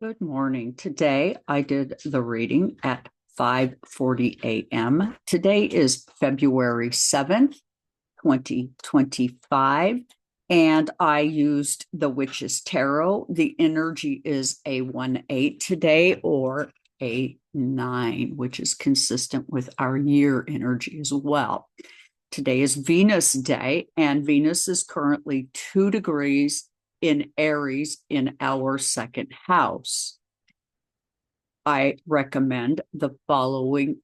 Good morning. Today I did the reading at 5:40 a.m. Today is February 7th, 2025, and I used the Witch's Tarot. The energy is a 1-8 today, or a 9, which is consistent with our year energy as well. Today is Venus Day, and Venus is currently 2 degrees in Aries in our second house. I recommend the following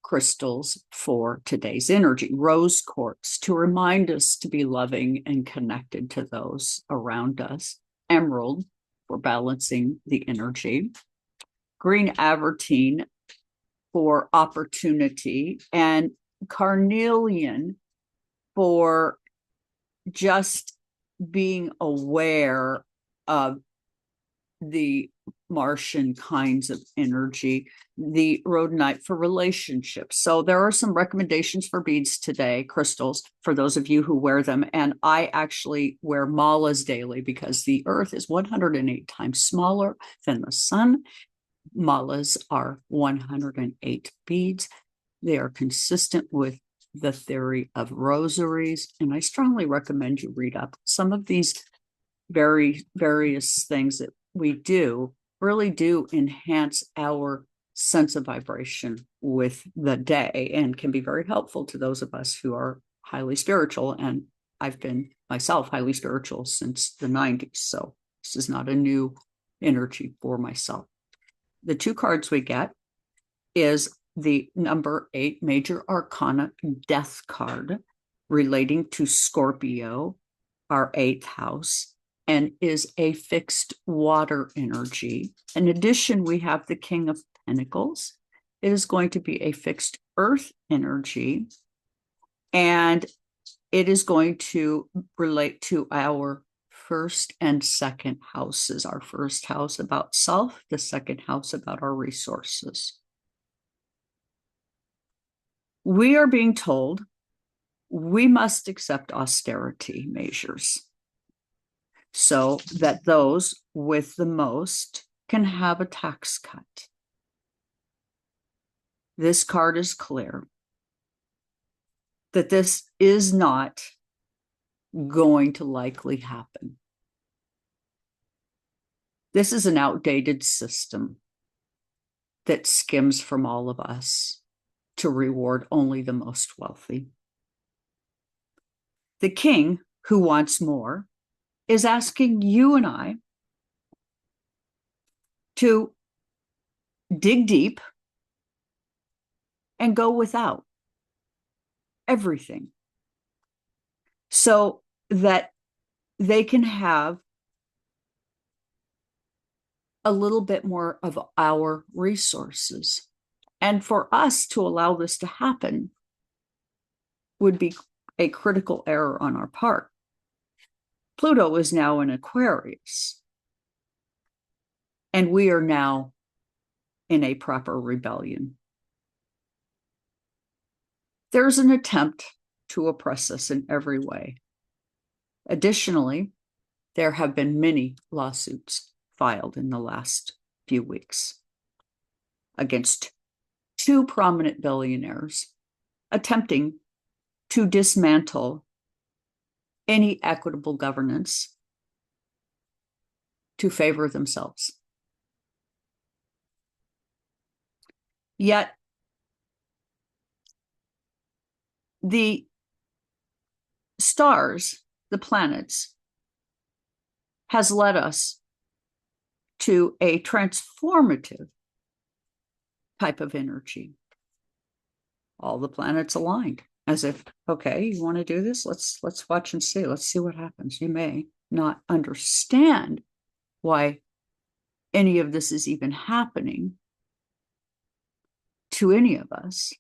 crystals for today's energy. Rose quartz, to remind us to be loving and connected to those around us. Emerald, for balancing the energy. Green aventurine, for opportunity. And carnelian, for just being aware of the Martian kinds of energy. The rhodonite, for relationships. So there are some recommendations for beads today, crystals, for those of you who wear them. And I actually wear malas daily because the earth is 108 times smaller than the sun. Malas are 108 beads. They are consistent with the theory of rosaries, and I strongly recommend you read up. Some of these various things that we do really do enhance our sense of vibration with the day and can be very helpful to those of us who are highly spiritual. And I've been myself highly spiritual since the 90s, so this is not a new energy for myself. The 2 cards we get is the number 8 major arcana death card, relating to Scorpio, our 8th house, and is a fixed water energy. In addition, we have the King of Pentacles. It is going to be a fixed earth energy, and it is going to relate to our first and second houses. Our first house about self, the second house about our resources. We are being told we must accept austerity measures so that those with the most can have a tax cut. This card is clear that this is not going to likely happen. This is an outdated system that skims from all of us to reward only the most wealthy. The king, who wants more, is asking you and I to dig deep and go without everything so that they can have a little bit more of our resources. And for us to allow this to happen would be a critical error on our part. Pluto is now in Aquarius, and we are now in a proper rebellion. There's an attempt to oppress us in every way. Additionally, there have been many lawsuits filed in the last few weeks against 2 prominent billionaires attempting to dismantle any equitable governance to favor themselves. Yet, the stars, the planets, has led us to a transformative type of energy. All the planets aligned, as if, okay, you want to do this? Let's watch and see. Let's see what happens. You may not understand why any of this is even happening to any of us.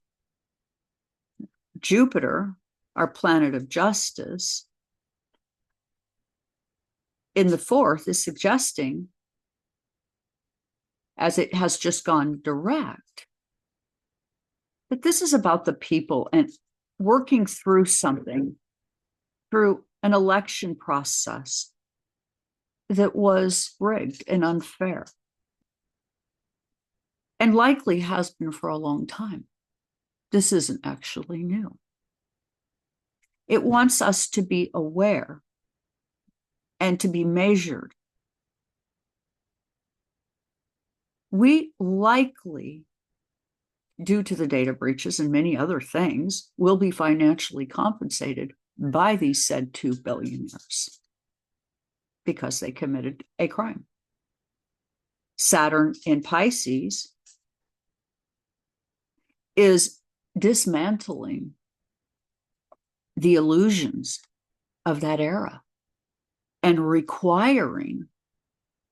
Jupiter, our planet of justice, in the 4th is suggesting, as it has just gone direct, that this is about the people and working through something, through an election process that was rigged and unfair. and likely has been for a long time. This isn't actually new. It wants us to be aware and to be measured. We likely, due to the data breaches and many other things, will be financially compensated by these said 2 billionaires because they committed a crime. Saturn in Pisces is dismantling the illusions of that era and requiring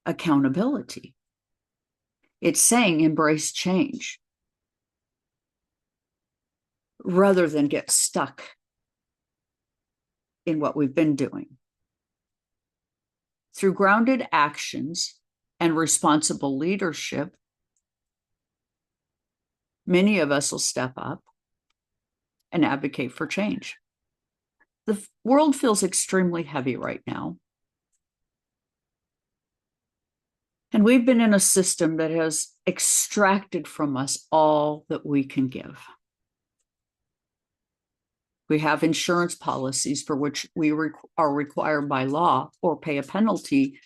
accountability. It's saying embrace change rather than get stuck in what we've been doing. Through grounded actions and responsible leadership, many of us will step up and advocate for change. The world feels extremely heavy right now. And we've been in a system that has extracted from us all that we can give. We have insurance policies for which we are required by law or pay a penalty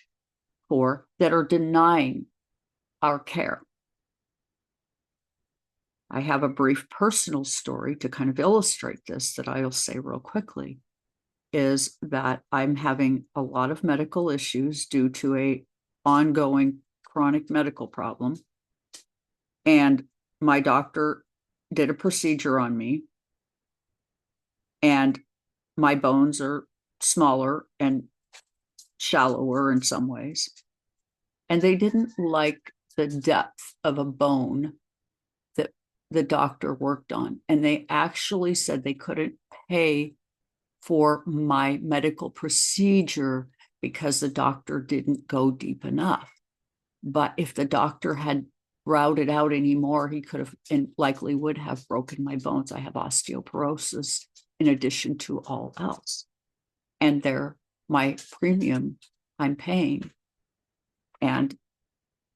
for that are denying our care. I have a brief personal story to kind of illustrate this that I'll say real quickly, is that I'm having a lot of medical issues due to a ongoing chronic medical problem. And my doctor did a procedure on me, and my bones are smaller and shallower in some ways. And they didn't like the depth of a bone that the doctor worked on. And they actually said they couldn't pay for my medical procedure because the doctor didn't go deep enough. But if the doctor had routed out anymore, he could have and likely would have broken my bones. I have osteoporosis in addition to all else. And my premium I'm paying, and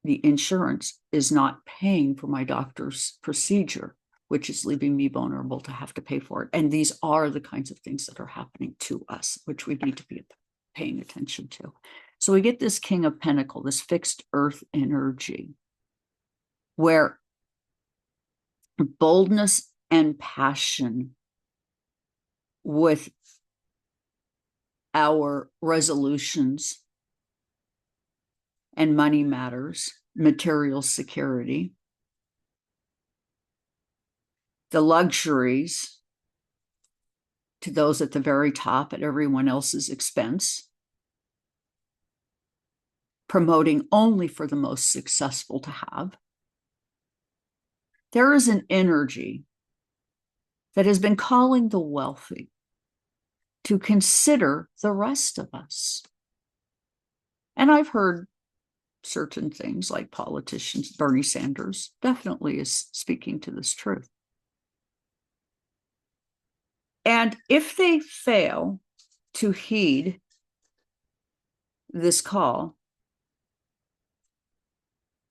the insurance is not paying for my doctor's procedure, which is leaving me vulnerable to have to pay for it. And these are the kinds of things that are happening to us, which we need to be paying attention to. So we get this King of Pentacles, this fixed earth energy, where boldness and passion with our resolutions and money matters, material security, the luxuries to those at the very top at everyone else's expense, promoting only for the most successful to have. There is an energy that has been calling the wealthy to consider the rest of us. And I've heard certain things like politicians, Bernie Sanders definitely is speaking to this truth. And if they fail to heed this call,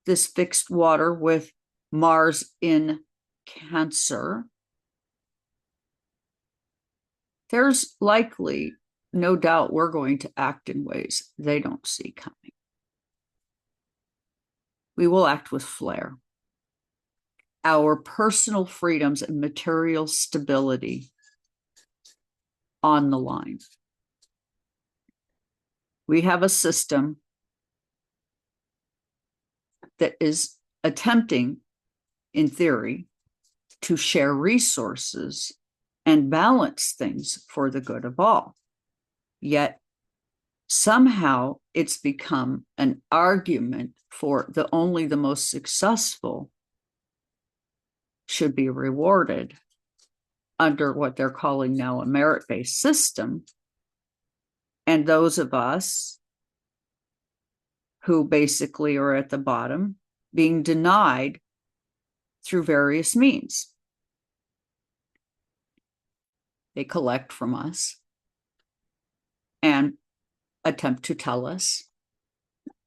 this fixed water with Mars in Cancer, there's likely, no doubt, we're going to act in ways they don't see coming. We will act with flair. Our personal freedoms and material stability on the line. We have a system that is attempting, in theory, to share resources and balance things for the good of all. Yet somehow it's become an argument for only the most successful should be rewarded under what they're calling now a merit-based system. And those of us who basically are at the bottom being denied through various means. They collect from us and attempt to tell us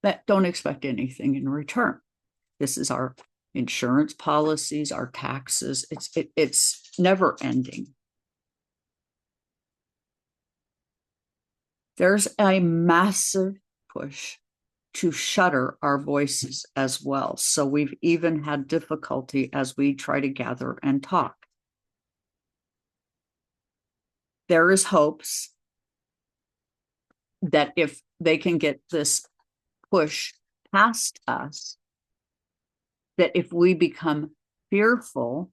that don't expect anything in return. This is our insurance policies, our taxes. It's never ending. There's a massive push to shutter our voices as well. So we've even had difficulty as we try to gather and talk. There is hopes that if they can get this push past us, that if we become fearful,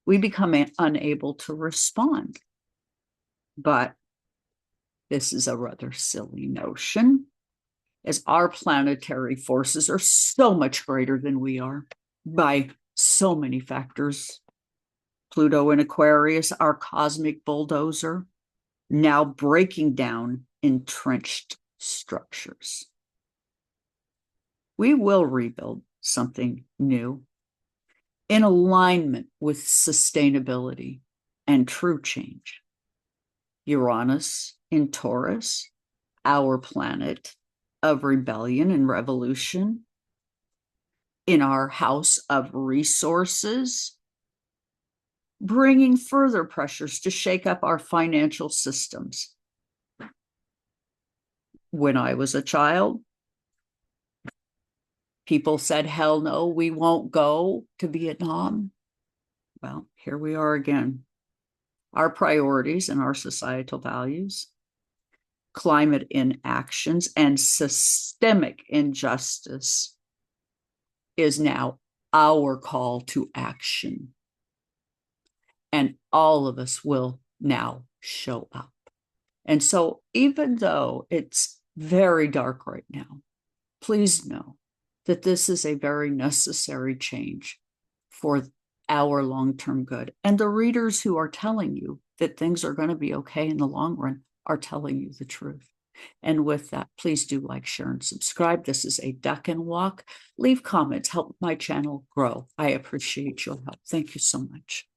we become unable to respond. But this is a rather silly notion, as our planetary forces are so much greater than we are by so many factors. Pluto in Aquarius, our cosmic bulldozer, now breaking down entrenched structures. We will rebuild something new in alignment with sustainability and true change. Uranus in Taurus, our planet of rebellion and revolution, in our house of resources, bringing further pressures to shake up our financial systems. When I was a child, people said, hell no, we won't go to Vietnam. Well, here we are again. Our priorities and our societal values, climate inactions, and systemic injustice is now our call to action. And all of us will now show up. And so, even though it's very dark right now, please know that this is a very necessary change for our long-term good. And the readers who are telling you that things are going to be okay in the long run are telling you the truth. And with that, please do like, share, and subscribe. This is a Decan walk. Leave comments, help my channel grow. I appreciate your help. Thank you so much.